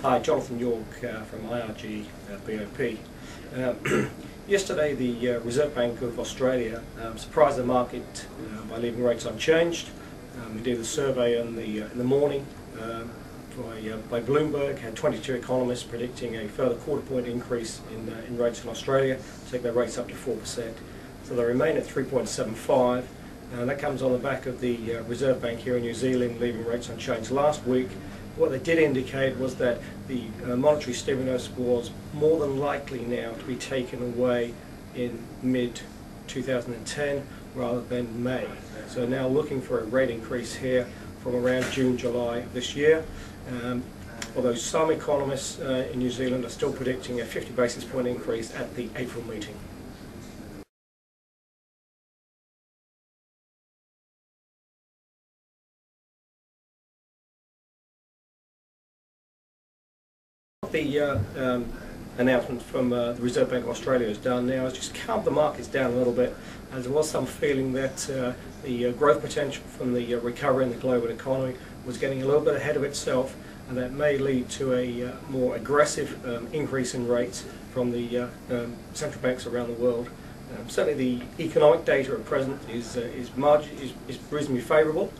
Hi, Jonathan York from IRG BOP. Yesterday the Reserve Bank of Australia surprised the market by leaving rates unchanged. We did a survey in the morning by Bloomberg, had 22 economists predicting a further quarter-point increase in rates in Australia, take their rates up to 4%. So they remain at 3.75. That comes on the back of the Reserve Bank here in New Zealand leaving rates unchanged last week. What they did indicate was that the monetary stimulus was more than likely now to be taken away in mid-2010 rather than May. So now looking for a rate increase here from around June, July of this year. Although some economists in New Zealand are still predicting a 50 basis point increase at the April meeting. The announcement from the Reserve Bank of Australia has done now has just calmed the markets down a little bit, as there was some feeling that the growth potential from the recovery in the global economy was getting a little bit ahead of itself, and that may lead to a more aggressive increase in rates from the central banks around the world. Certainly the economic data at present is reasonably favourable.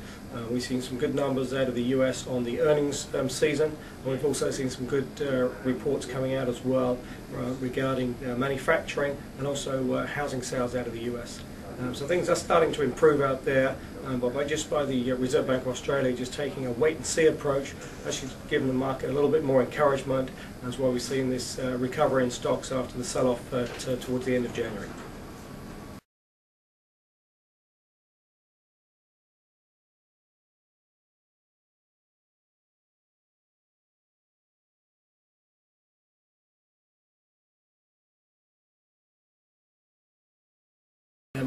We've seen some good numbers out of the US on the earnings season, and we've also seen some good reports coming out as well regarding manufacturing and also housing sales out of the US. So things are starting to improve out there, but by the Reserve Bank of Australia just taking a wait-and-see approach, actually giving the market a little bit more encouragement. That's why we've seen this recovery in stocks after the sell-off towards the end of January.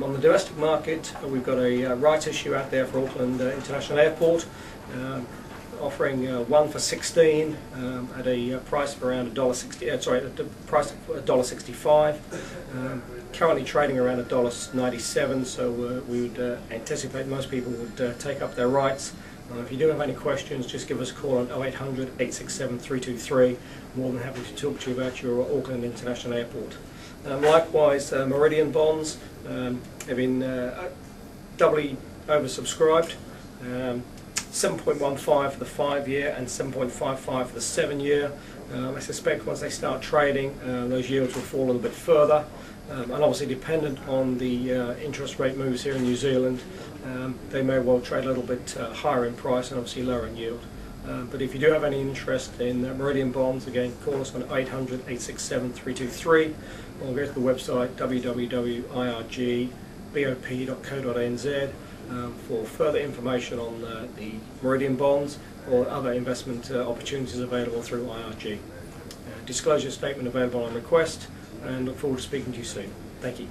On the domestic market, we've got a rights issue out there for Auckland International Airport, offering 1 for 16 at a price of around $1.60. The price of $1.65. Currently trading around $1.97. So we would anticipate most people would take up their rights. If you do have any questions, just give us a call on 0800 867 323. More than happy to talk to you about your Auckland International Airport. Likewise, Meridian bonds have been doubly oversubscribed. 7.15 for the 5-year and 7.55 for the 7-year. I suspect once they start trading, those yields will fall a little bit further. And obviously dependent on the interest rate moves here in New Zealand, they may well trade a little bit higher in price and obviously lower in yield. But if you do have any interest in Meridian bonds, again, call us on 800 867 323, or go to the website www.irgbop.co.nz for further information on the Meridian bonds or other investment opportunities available through IRG. Disclosure statement available on request, and look forward to speaking to you soon. Thank you.